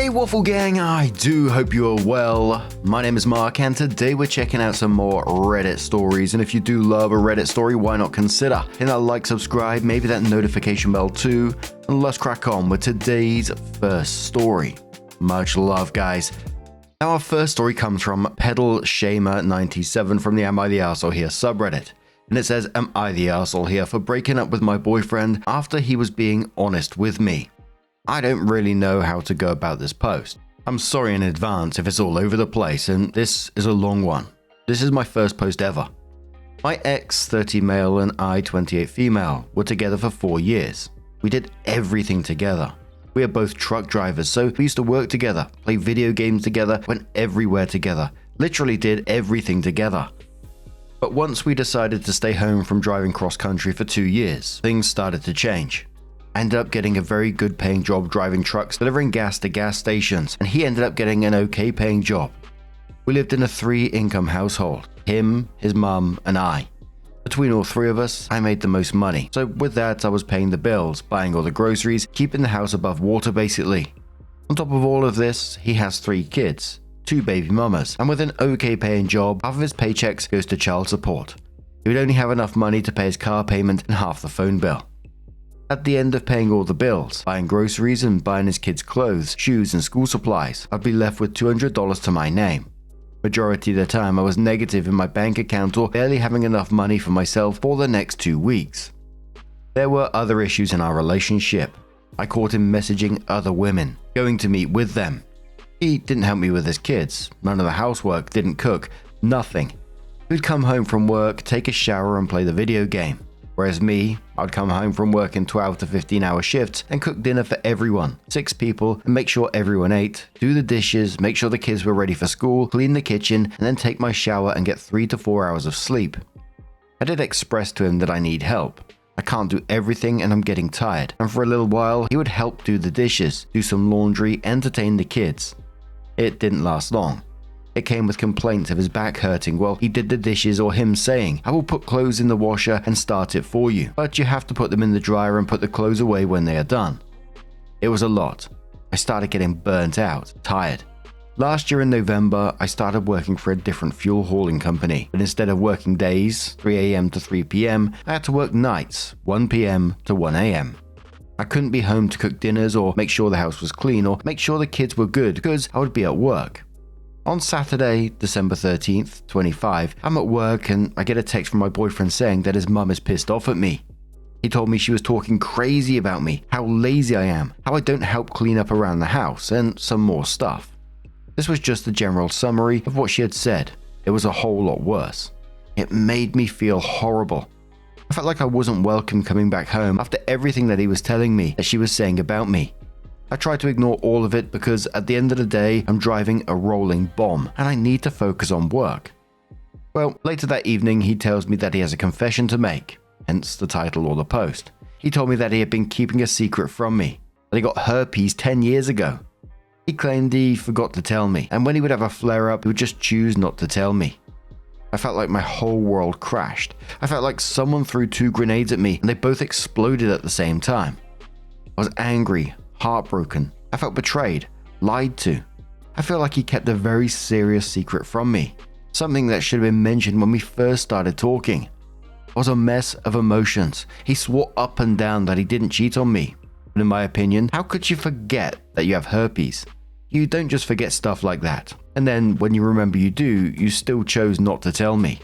Hey Waffle Gang, I do hope you are well. My name is Mark and today we're checking out some more Reddit stories, and if you do love a Reddit story, why not consider hitting that like, subscribe, maybe that notification bell too, and let's crack on with today's first story. Much love, guys. Now our first story comes from Pedal Shamer 97 from the Am I the Arsehole Here subreddit. And it says, am I the arsehole here for breaking up with my boyfriend after he was being honest with me? I don't really know how to go about this post. I'm sorry in advance if it's all over the place, and this is a long one. This is my first post ever. My ex, 30 male, and I, 28 female, were together for 4 years. We did everything together. We are both truck drivers, so we used to work together, play video games together, went everywhere together, literally did everything together. But once we decided to stay home from driving cross country for 2 years, things started to change. I ended up getting a very good paying job driving trucks, delivering gas to gas stations, and he ended up getting an okay paying job. We lived in a 3-income household, him, his mum, and I. Between all 3 of us, I made the most money. So with that, I was paying the bills, buying all the groceries, keeping the house above water basically. On top of all of this, he has 3 kids, 2 baby mamas, and with an okay paying job, half of his paychecks goes to child support. He would only have enough money to pay his car payment and half the phone bill. At the end of paying all the bills, buying groceries and buying his kids clothes, shoes and school supplies, I'd be left with $200 to my name. Majority of the time I was negative in my bank account or barely having enough money for myself for the next 2 weeks. There were other issues in our relationship. I caught him messaging other women, going to meet with them. He didn't help me with his kids, none of the housework, didn't cook, nothing. He'd come home from work, take a shower and play the video game. Whereas me, I'd come home from work in 12 to 15 hour shifts and cook dinner for everyone, 6 people, and make sure everyone ate, do the dishes, make sure the kids were ready for school, clean the kitchen, and then take my shower and get 3 to 4 hours of sleep. I did express to him that I need help. I can't do everything and I'm getting tired, and for a little while he would help do the dishes, do some laundry, entertain the kids. It didn't last long. It came with complaints of his back hurting while he did the dishes or him saying, I will put clothes in the washer and start it for you, but you have to put them in the dryer and put the clothes away when they are done. It was a lot. I started getting burnt out, tired. Last year in November, I started working for a different fuel hauling company, but instead of working days, 3 a.m. to 3 p.m., I had to work nights, 1 p.m. to 1 a.m. I couldn't be home to cook dinners or make sure the house was clean or make sure the kids were good because I would be at work. On Saturday, December 13th, 25, I'm at work and I get a text from my boyfriend saying that his mum is pissed off at me. He told me she was talking crazy about me, how lazy I am, how I don't help clean up around the house, and some more stuff. This was just the general summary of what she had said. It was a whole lot worse. It made me feel horrible. I felt like I wasn't welcome coming back home after everything that he was telling me that she was saying about me. I tried to ignore all of it because at the end of the day, I'm driving a rolling bomb and I need to focus on work. Well, later that evening, he tells me that he has a confession to make, hence the title or the post. He told me that he had been keeping a secret from me, that he got herpes 10 years ago. He claimed he forgot to tell me, and when he would have a flare-up, he would just choose not to tell me. I felt like my whole world crashed. I felt like someone threw 2 grenades at me and they both exploded at the same time. I was angry, heartbroken. I felt betrayed, lied to. I feel like he kept a very serious secret from me, something that should have been mentioned when we first started talking. I was a mess of emotions. He swore up and down that he didn't cheat on me. But in my opinion, how could you forget that you have herpes? You don't just forget stuff like that. And then when you remember you do, you still chose not to tell me.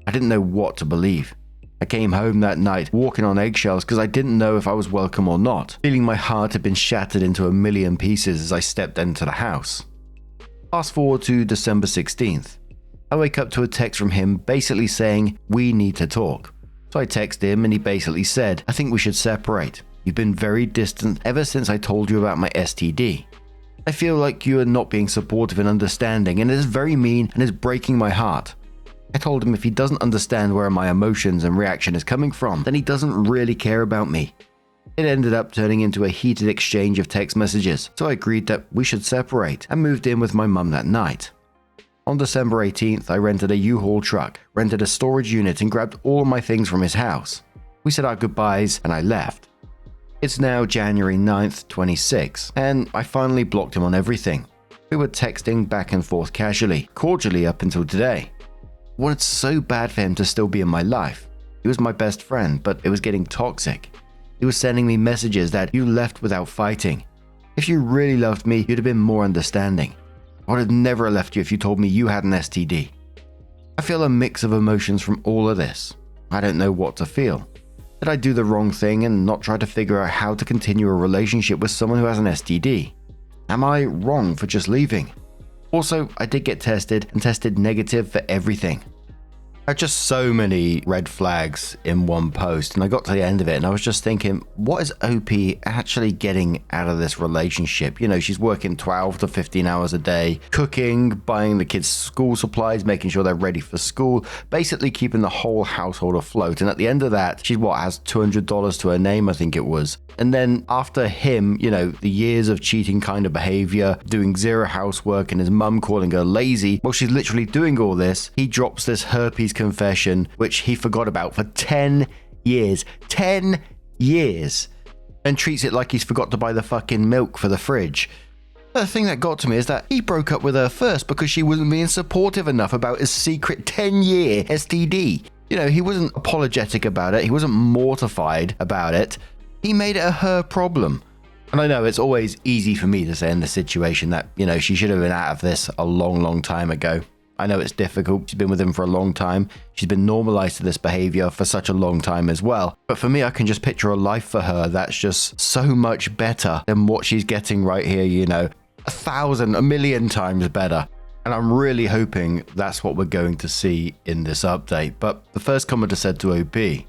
I didn't know what to believe. I came home that night walking on eggshells because I didn't know if I was welcome or not, feeling my heart had been shattered into a million pieces as I stepped into the house. Fast forward to December 16th. I wake up to a text from him basically saying, we need to talk. So I text him and he basically said, I think we should separate. You've been very distant ever since I told you about my STD. I feel like you are not being supportive and understanding, and it is very mean and is breaking my heart. I told him if he doesn't understand where my emotions and reaction is coming from, then he doesn't really care about me. It ended up turning into a heated exchange of text messages, so I agreed that we should separate and moved in with my mum that night. On December 18th, I rented a U-Haul truck, rented a storage unit and grabbed all of my things from his house. We said our goodbyes and I left. It's now January 9th, 26, and I finally blocked him on everything. We were texting back and forth casually, cordially up until today. I wanted so bad for him to still be in my life. He was my best friend, but it was getting toxic. He was sending me messages that you left without fighting. If you really loved me, you'd have been more understanding. I would have never left you if you told me you had an STD. I feel a mix of emotions from all of this. I don't know what to feel. Did I do the wrong thing and not try to figure out how to continue a relationship with someone who has an STD? Am I wrong for just leaving? Also, I did get tested and tested negative for everything. I had just so many red flags in one post, and I got to the end of it and I was just thinking, what is OP actually getting out of this relationship? You know, she's working 12 to 15 hours a day, cooking, buying the kids school supplies, making sure they're ready for school, basically keeping the whole household afloat. And at the end of that, she has $200 to her name, I think it was. And then after him, you know, the years of cheating kind of behavior, doing zero housework, and his mum calling her lazy, while she's literally doing all this, he drops this herpes confession, which he forgot about for 10 years. 10 years. And treats it like he's forgot to buy the fucking milk for the fridge. The thing that got to me is that he broke up with her first because she wasn't being supportive enough about his secret 10-year STD. You know, he wasn't apologetic about it. He wasn't mortified about it. He made it her problem. And I know it's always easy for me to say in this situation that, you know, she should have been out of this a long, long time ago. I know it's difficult. She's been with him for a long time. She's been normalized to this behavior for such a long time as well. But for me, I can just picture a life for her that's just so much better than what she's getting right here, you know, 1,000, 1,000,000 times better. And I'm really hoping that's what we're going to see in this update. But the first commenter said to OP,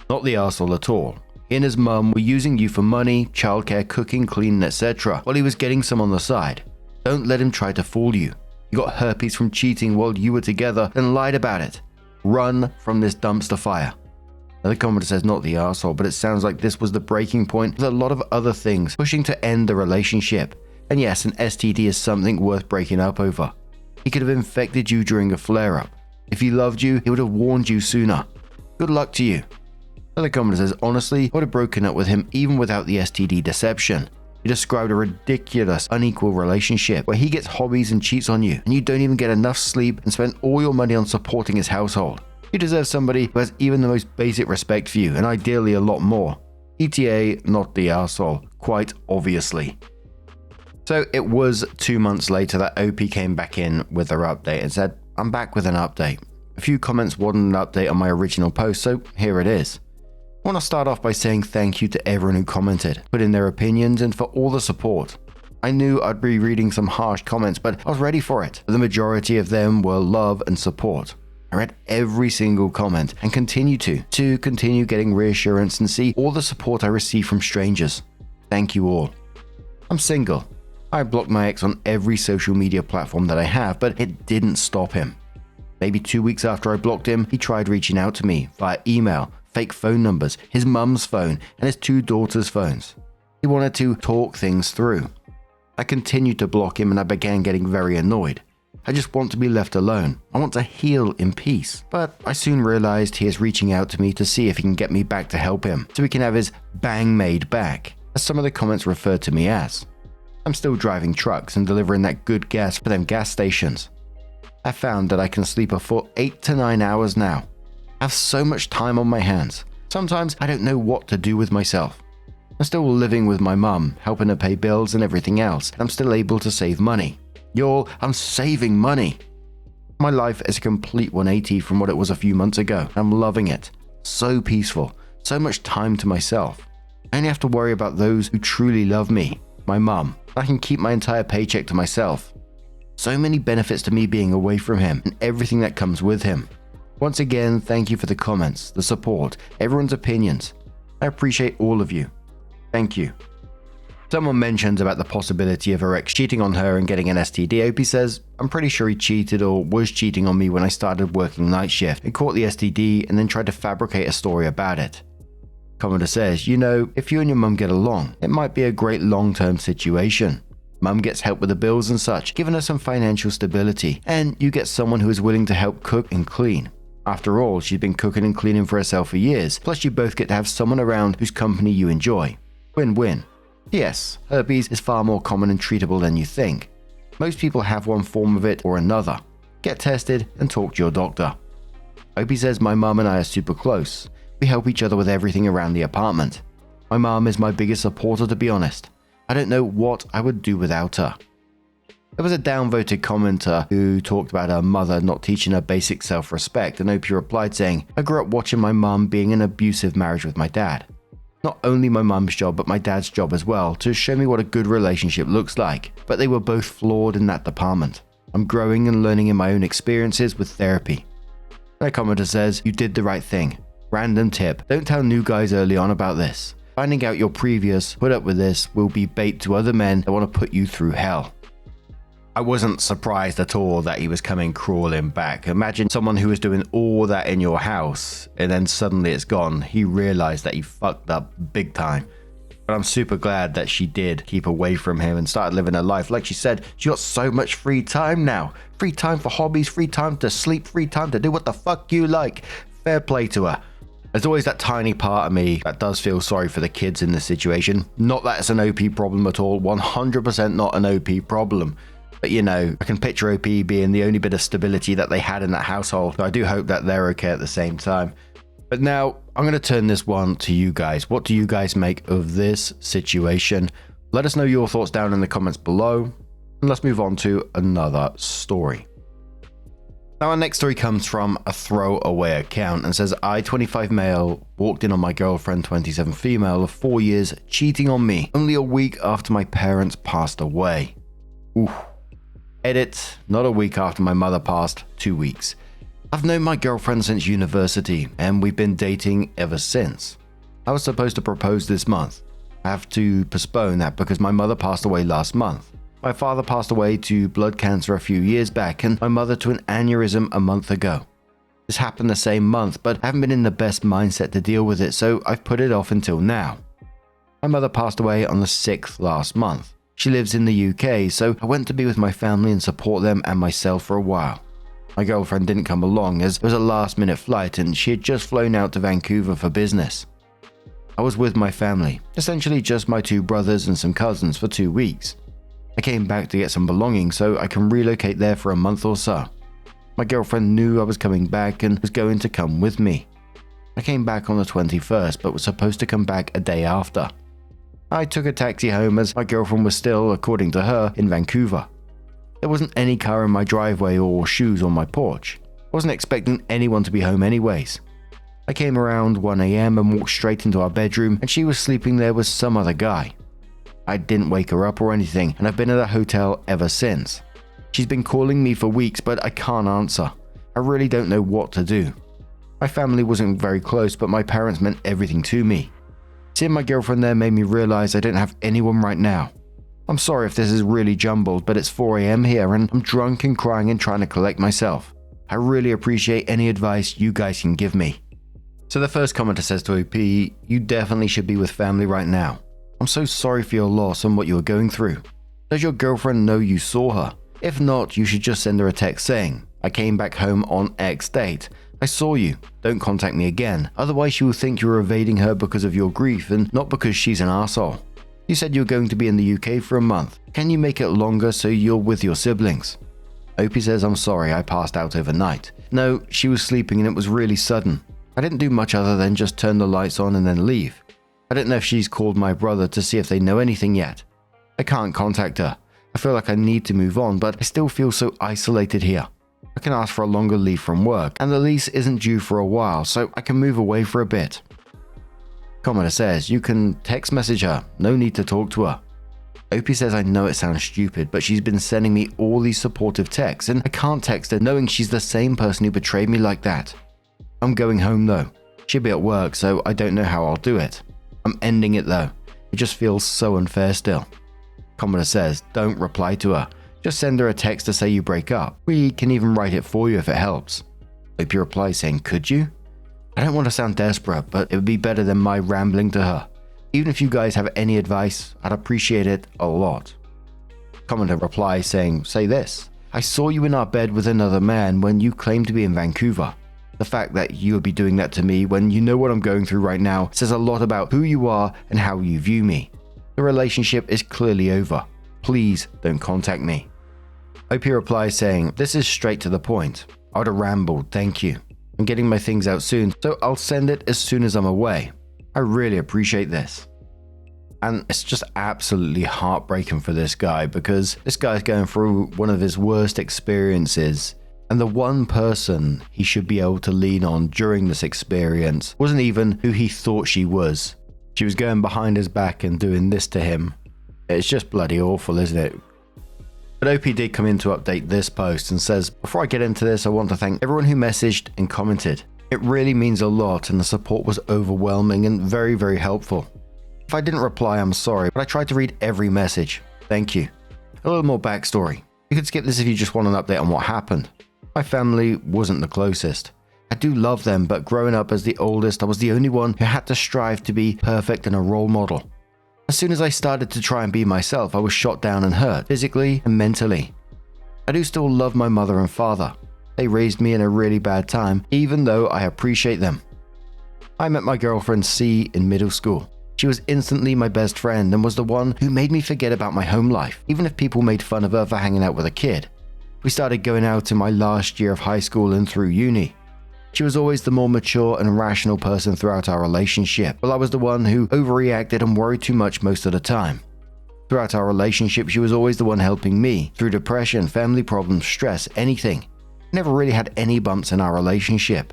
not the arsehole at all. He and his mum were using you for money, childcare, cooking, cleaning, etc. while he was getting some on the side. Don't let him try to fool you. You got herpes from cheating while you were together and lied about it. Run from this dumpster fire. Another commenter says not the arsehole, but it sounds like this was the breaking point with a lot of other things pushing to end the relationship. And yes, an STD is something worth breaking up over. He could have infected you during a flare-up. If he loved you, he would have warned you sooner. Good luck to you. Another commenter says, honestly, I would have broken up with him even without the STD deception. He described a ridiculous, unequal relationship where he gets hobbies and cheats on you, and you don't even get enough sleep and spend all your money on supporting his household. You deserve somebody who has even the most basic respect for you, and ideally a lot more. ETA, not the arsehole, quite obviously. So it was 2 months later that OP came back in with her update and said, I'm back with an update. A few comments wanted an update on my original post, so here it is. I want to start off by saying thank you to everyone who commented, put in their opinions, and for all the support. I knew I'd be reading some harsh comments, but I was ready for it. The majority of them were love and support. I read every single comment and continue to continue getting reassurance and see all the support I receive from strangers. Thank you all. I'm single. I blocked my ex on every social media platform that I have, but it didn't stop him. Maybe 2 weeks after I blocked him, he tried reaching out to me via email, fake phone numbers, his mum's phone, and his 2 daughters' phones. He wanted to talk things through. I continued to block him and I began getting very annoyed. I just want to be left alone. I want to heal in peace. But I soon realized he is reaching out to me to see if he can get me back to help him, so he can have his bang made back, as some of the comments referred to me as. I'm still driving trucks and delivering that good gas for them gas stations. I found that I can sleep a full 8 to 9 hours now. I have so much time on my hands. Sometimes I don't know what to do with myself. I'm still living with my mum, helping her pay bills and everything else, and I'm still able to save money. Y'all, I'm saving money. My life is a complete 180 from what it was a few months ago. I'm loving it. So peaceful. So much time to myself. I only have to worry about those who truly love me. My mum. I can keep my entire paycheck to myself. So many benefits to me being away from him and everything that comes with him. Once again, thank you for the comments, the support, everyone's opinions. I appreciate all of you. Thank you. Someone mentions about the possibility of her ex cheating on her and getting an STD. OP says, I'm pretty sure he cheated or was cheating on me when I started working night shift and caught the STD and then tried to fabricate a story about it. Commenter says, you know, if you and your mum get along, it might be a great long-term situation. Mum gets help with the bills and such, giving her some financial stability, and you get someone who is willing to help cook and clean. After all, she's been cooking and cleaning for herself for years, plus you both get to have someone around whose company you enjoy. Win-win. Yes, herpes is far more common and treatable than you think. Most people have one form of it or another. Get tested and talk to your doctor. Opie says my mum and I are super close. We help each other with everything around the apartment. My mum is my biggest supporter, to be honest. I don't know what I would do without her. There was a downvoted commenter who talked about her mother not teaching her basic self-respect, and Opie replied saying, I grew up watching my mum being in an abusive marriage with my dad. Not only my mum's job, but my dad's job as well, to show me what a good relationship looks like, but they were both flawed in that department. I'm growing and learning in my own experiences with therapy. A commenter says, you did the right thing. Random tip, don't tell new guys early on about this. Finding out your previous put up with this will be bait to other men that want to put you through hell. I wasn't surprised at all that he was coming crawling back. Imagine someone who was doing all that in your house and then suddenly it's gone. He realized that he fucked up big time. But I'm super glad that she did keep away from him and started living her life. Like she said, she got so much free time now. Free time for hobbies, free time to sleep, free time to do what the fuck you like. Fair play to her. There's always that tiny part of me that does feel sorry for the kids in this situation. Not that it's an OP problem at all. 100% not an OP problem. But you know, I can picture OP being the only bit of stability that they had in that household. So I do hope that they're okay at the same time. But now, I'm going to turn this one to you guys. What do you guys make of this situation? Let us know your thoughts down in the comments below. And let's move on to another story. Now, our next story comes from a throwaway account and says, I, 25 male, walked in on my girlfriend, 27 female, of 4 years, cheating on me only a week after my parents passed away. Ooh. Edit, not a week after my mother passed, 2 weeks. I've known my girlfriend since university, and we've been dating ever since. I was supposed to propose this month. I have to postpone that because my mother passed away last month. My father passed away to blood cancer a few years back, and my mother to an aneurysm a month ago. This happened the same month, but I haven't been in the best mindset to deal with it, so I've put it off until now. My mother passed away on the 6th last month. She lives in the UK, so I went to be with my family and support them and myself for a while. My girlfriend didn't come along as it was a last-minute flight and she had just flown out to Vancouver for business. I was with my family, essentially just my 2 brothers and some cousins for 2 weeks. I came back to get some belongings so I can relocate there for a month or so. My girlfriend knew I was coming back and was going to come with me. I came back on the 21st but was supposed to come back a day after. I took a taxi home as my girlfriend was still, according to her, in Vancouver. There wasn't any car in my driveway or shoes on my porch. I wasn't expecting anyone to be home anyways. I came around 1 AM and walked straight into our bedroom and she was sleeping there with some other guy. I didn't wake her up or anything and I've been at the hotel ever since. She's been calling me for weeks but I can't answer. I really don't know what to do. My family wasn't very close but my parents meant everything to me. Seeing my girlfriend there made me realize I don't have anyone right now. I'm sorry if this is really jumbled, but it's 4 AM here and I'm drunk and crying and trying to collect myself. I really appreciate any advice you guys can give me. So the first commenter says to OP, you definitely should be with family right now. I'm so sorry for your loss and what you are going through. Does your girlfriend know you saw her? If not, you should just send her a text saying, I came back home on X date. I saw you. Don't contact me again. Otherwise she will think you're evading her because of your grief and not because she's an arsehole. You said you're going to be in the UK for a month. Can you make it longer so you're with your siblings? Opie says, I'm sorry, I passed out overnight. No, she was sleeping and it was really sudden. I didn't do much other than just turn the lights on and then leave. I don't know if she's called my brother to see if they know anything yet. I can't contact her. I feel like I need to move on, but I still feel so isolated here. I can ask for a longer leave from work, and the lease isn't due for a while, so I can move away for a bit. Commenter says, you can text message her, no need to talk to her. Opie says, I know it sounds stupid, but she's been sending me all these supportive texts and I can't text her knowing she's the same person who betrayed me like that. I'm going home though. She'll be at work, so I don't know how I'll do it. I'm ending it though. It just feels so unfair still. Commenter says, don't reply to her. Just send her a text to say you break up. We can even write it for you if it helps. Opie replies saying, could you? I don't want to sound desperate, but it would be better than my rambling to her. Even if you guys have any advice, I'd appreciate it a lot. Commenter replies saying, say this. I saw you in our bed with another man when you claimed to be in Vancouver. The fact that you would be doing that to me when you know what I'm going through right now says a lot about who you are and how you view me. The relationship is clearly over. Please don't contact me. OP replies saying, this is straight to the point. I would have rambled, thank you. I'm getting my things out soon, so I'll send it as soon as I'm away. I really appreciate this. And it's just absolutely heartbreaking for this guy because this guy's going through one of his worst experiences. And the one person he should be able to lean on during this experience wasn't even who he thought she was. She was going behind his back and doing this to him. It's just bloody awful, isn't it? But OP did come in to update this post and says, before I get into this, I want to thank everyone who messaged and commented. It really means a lot and the support was overwhelming and very, very helpful. If I didn't reply, I'm sorry, but I tried to read every message. Thank you. A little more backstory. You could skip this if you just want an update on what happened. My family wasn't the closest. I do love them, but growing up as the oldest, I was the only one who had to strive to be perfect and a role model. As soon as I started to try and be myself, I was shot down and hurt, physically and mentally. I do still love my mother and father. They raised me in a really bad time, even though I appreciate them. I met my girlfriend C in middle school. She was instantly my best friend and was the one who made me forget about my home life, even if people made fun of her for hanging out with a kid. We started going out in my last year of high school and through uni. She was always the more mature and rational person throughout our relationship, while I was the one who overreacted and worried too much most of the time. Throughout our relationship, she was always the one helping me through depression, family problems, stress, anything. Never really had any bumps in our relationship.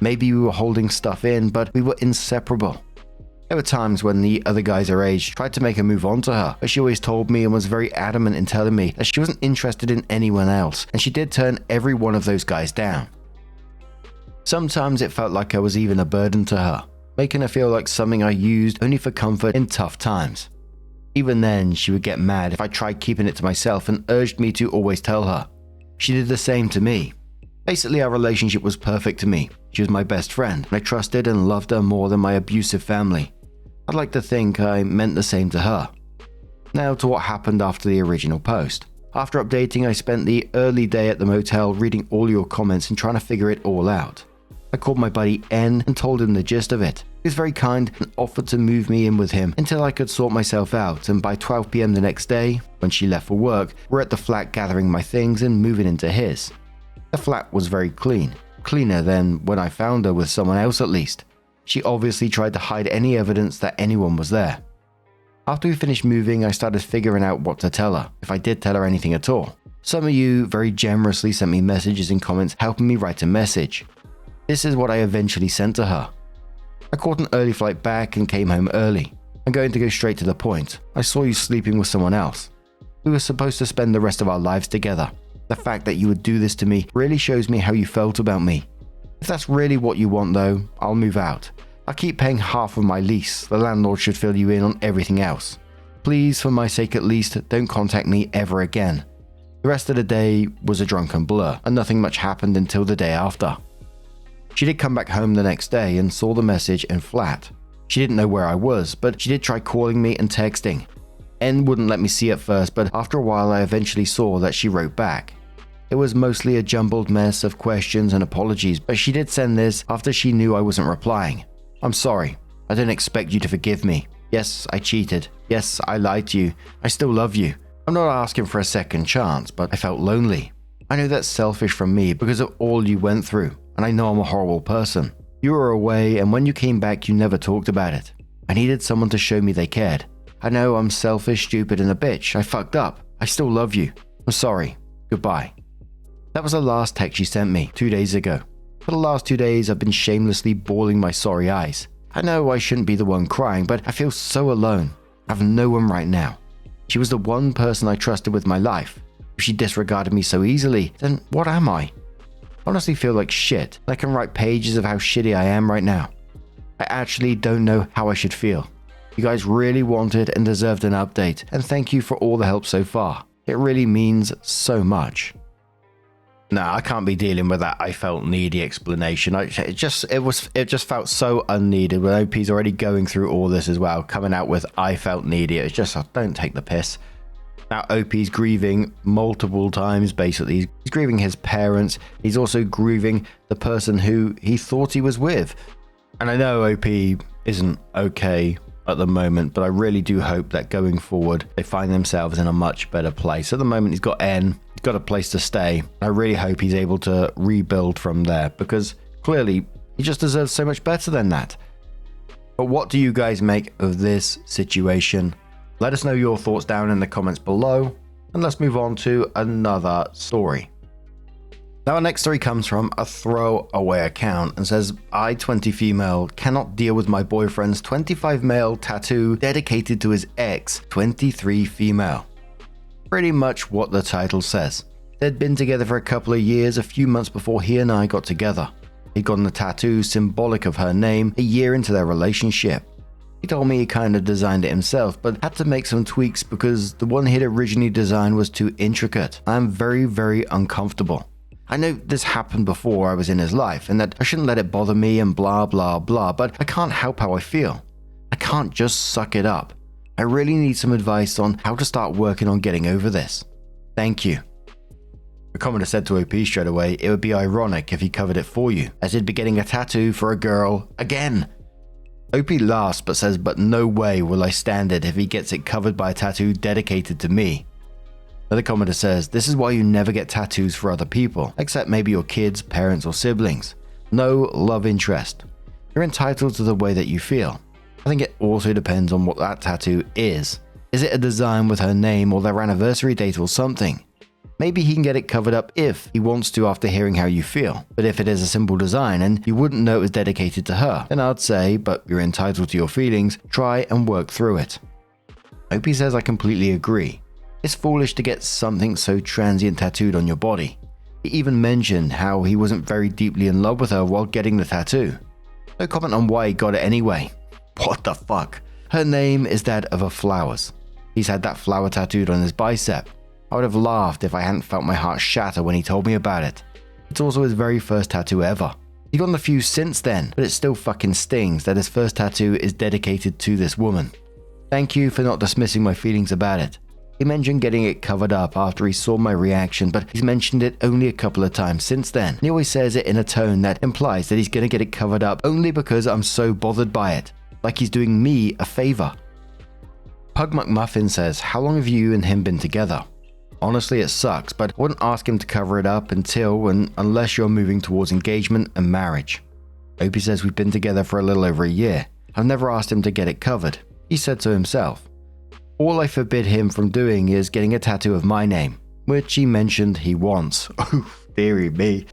Maybe we were holding stuff in, but we were inseparable. There were times when the other guys her age tried to make a move on to her, but she always told me and was very adamant in telling me that she wasn't interested in anyone else, and she did turn every one of those guys down. Sometimes it felt like I was even a burden to her, making her feel like something I used only for comfort in tough times. Even then, she would get mad if I tried keeping it to myself and urged me to always tell her. She did the same to me. Basically, our relationship was perfect to me. She was my best friend, and I trusted and loved her more than my abusive family. I'd like to think I meant the same to her. Now to what happened after the original post. After updating, I spent the early day at the motel reading all your comments and trying to figure it all out. I called my buddy N and told him the gist of it. He was very kind and offered to move me in with him until I could sort myself out, and by 12 PM the next day, when she left for work, we're at the flat gathering my things and moving into his. The flat was very clean, cleaner than when I found her with someone else at least. She obviously tried to hide any evidence that anyone was there. After we finished moving, I started figuring out what to tell her, if I did tell her anything at all. Some of you very generously sent me messages and comments helping me write a message. This is what I eventually sent to her. I caught an early flight back and came home early. I'm going to go straight to the point. I saw you sleeping with someone else. We were supposed to spend the rest of our lives together. The fact that you would do this to me really shows me how you felt about me. If that's really what you want though, I'll move out. I'll keep paying half of my lease. The landlord should fill you in on everything else. Please, for my sake at least, don't contact me ever again. The rest of the day was a drunken blur, and nothing much happened until the day after. She did come back home the next day and saw the message in flat. She didn't know where I was, but she did try calling me and texting. N wouldn't let me see at first, but after a while I eventually saw that she wrote back. It was mostly a jumbled mess of questions and apologies, but she did send this after she knew I wasn't replying. I'm sorry. I don't expect you to forgive me. Yes, I cheated. Yes, I lied to you. I still love you. I'm not asking for a second chance, but I felt lonely. I know that's selfish from me because of all you went through, and I know I'm a horrible person. You were away, and when you came back, you never talked about it. I needed someone to show me they cared. I know I'm selfish, stupid, and a bitch. I fucked up. I still love you. I'm sorry. Goodbye. That was the last text she sent me 2 days ago. For the last 2 days, I've been shamelessly bawling my sorry eyes. I know I shouldn't be the one crying, but I feel so alone. I have no one right now. She was the one person I trusted with my life. If she disregarded me so easily, then what am I? I honestly feel like shit. I can write pages of how shitty I am right now. I actually don't know how I should feel. You guys really wanted and deserved an update, and thank you for all the help so far. It really means so much. Nah, I can't be dealing with that I felt needy explanation. It just felt so unneeded when OP's already going through all this as well, coming out with I felt needy. It's just, don't take the piss. Now, OP's grieving multiple times, basically. He's grieving his parents. He's also grieving the person who he thought he was with. And I know OP isn't okay at the moment, but I really do hope that going forward, they find themselves in a much better place. At the moment, he's got N. He's got a place to stay. I really hope he's able to rebuild from there, because clearly, he just deserves so much better than that. But what do you guys make of this situation? Let us know your thoughts down in the comments below, and let's move on to another story. Now, our next story comes from a throwaway account and says, I, 20 female, cannot deal with my boyfriend's 25 male tattoo dedicated to his ex, 23 female. Pretty much what the title says. They'd been together for a couple of years, a few months before he and I got together. He'd gotten a tattoo symbolic of her name a year into their relationship. He told me he kind of designed it himself, but had to make some tweaks because the one he'd originally designed was too intricate. I'm very, very uncomfortable. I know this happened before I was in his life and that I shouldn't let it bother me and blah blah blah, but I can't help how I feel. I can't just suck it up. I really need some advice on how to start working on getting over this. Thank you. The commenter said to OP straight away it would be ironic if he covered it for you, as he'd be getting a tattoo for a girl again. OP laughs but says, but no way will I stand it if he gets it covered by a tattoo dedicated to me. The commenter says, this is why you never get tattoos for other people, except maybe your kids, parents or siblings. No love interest. You're entitled to the way that you feel. I think it also depends on what that tattoo is. Is it a design with her name or their anniversary date or something? Maybe he can get it covered up if he wants to after hearing how you feel. But if it is a simple design and you wouldn't know it was dedicated to her, then I'd say, but you're entitled to your feelings, try and work through it. OP says I completely agree. It's foolish to get something so transient tattooed on your body. He even mentioned how he wasn't very deeply in love with her while getting the tattoo. No comment on why he got it anyway. What the fuck? Her name is that of her flowers. He's had that flower tattooed on his bicep. I would have laughed if I hadn't felt my heart shatter when he told me about it. It's also his very first tattoo ever. He's gotten a few since then, but it still fucking stings that his first tattoo is dedicated to this woman. Thank you for not dismissing my feelings about it. He mentioned getting it covered up after he saw my reaction, but he's mentioned it only a couple of times since then. He always says it in a tone that implies that he's gonna get it covered up only because I'm so bothered by it, like he's doing me a favor. Pug McMuffin says, how long have you and him been together? Honestly, it sucks, but I wouldn't ask him to cover it up unless you're moving towards engagement and marriage. Opie says we've been together for a little over a year. I've never asked him to get it covered. He said so himself. All I forbid him from doing is getting a tattoo of my name, which he mentioned he wants. Oof, dearie me.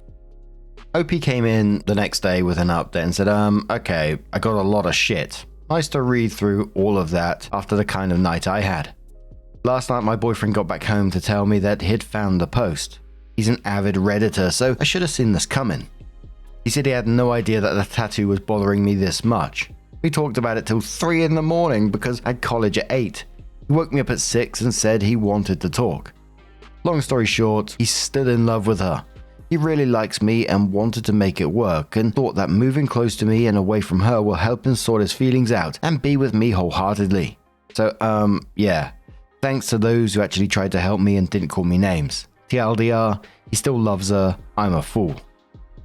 OP came in the next day with an update and said, okay, I got a lot of shit. Nice to read through all of that after the kind of night I had. Last night my boyfriend got back home to tell me that he'd found the post. He's an avid Redditor, so I should have seen this coming. He said he had no idea that the tattoo was bothering me this much. We talked about it till 3 in the morning because I had college at 8. He woke me up at 6 and said he wanted to talk. Long story short, he's still in love with her. He really likes me and wanted to make it work and thought that moving close to me and away from her will help him sort his feelings out and be with me wholeheartedly. So, yeah. Thanks to those who actually tried to help me and didn't call me names. TLDR, he still loves her, I'm a fool.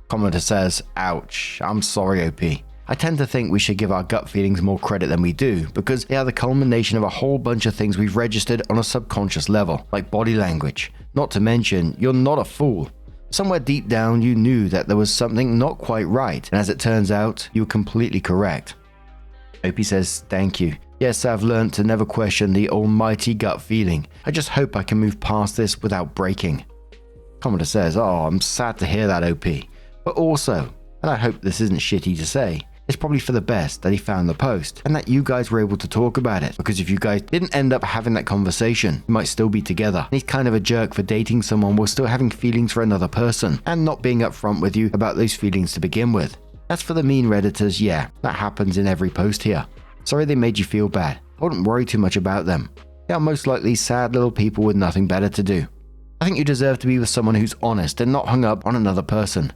Commenter says, ouch, I'm sorry OP. I tend to think we should give our gut feelings more credit than we do, because they are the culmination of a whole bunch of things we've registered on a subconscious level, like body language. Not to mention, you're not a fool. Somewhere deep down you knew that there was something not quite right, and as it turns out, you were completely correct. OP says, thank you. Yes, I've learned to never question the almighty gut feeling. I just hope I can move past this without breaking. Commenter says, oh, I'm sad to hear that OP. But also, and I hope this isn't shitty to say, it's probably for the best that he found the post and that you guys were able to talk about it, because if you guys didn't end up having that conversation, you might still be together. And he's kind of a jerk for dating someone while still having feelings for another person and not being upfront with you about those feelings to begin with. As for the mean Redditors, yeah, that happens in every post here. Sorry they made you feel bad. I wouldn't worry too much about them. They are most likely sad little people with nothing better to do. I think you deserve to be with someone who's honest and not hung up on another person.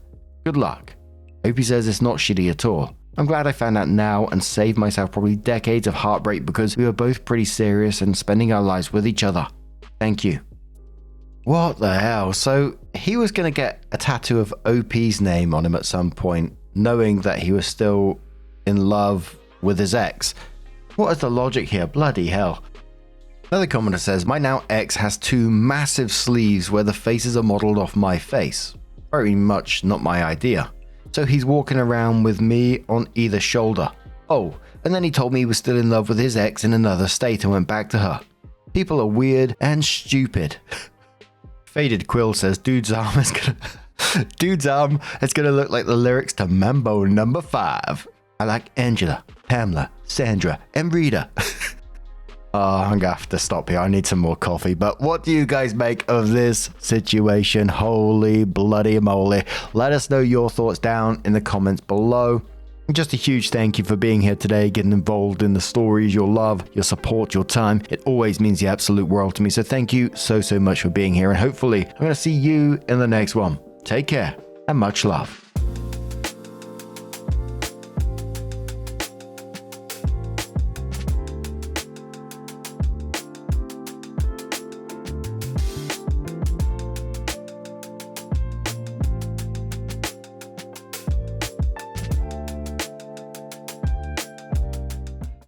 Good luck. Hope he says it's not shitty at all. I'm glad I found out now and saved myself probably decades of heartbreak because we were both pretty serious and spending our lives with each other. Thank you. What the hell? So he was going to get a tattoo of OP's name on him at some point, knowing that he was still in love with his ex. What is the logic here? Bloody hell. Another commenter says, my now ex has 2 massive sleeves where the faces are modeled off my face. Very much not my idea. So he's walking around with me on either shoulder. Oh, and then he told me he was still in love with his ex in another state and went back to her. People are weird and stupid. Faded Quill says, dude's arm is gonna look like the lyrics to Mambo No. 5. I like Angela, Pamela, Sandra, and Rita. I'm gonna have to stop here. I need some more coffee. But what do you guys make of this situation? Holy bloody moly. Let us know your thoughts down in the comments below. Just a huge thank you for being here today, getting involved in the stories, your love, your support, your time. It always means the absolute world to me. So thank you so much for being here. And hopefully I'm going to see you in the next one. Take care and much love.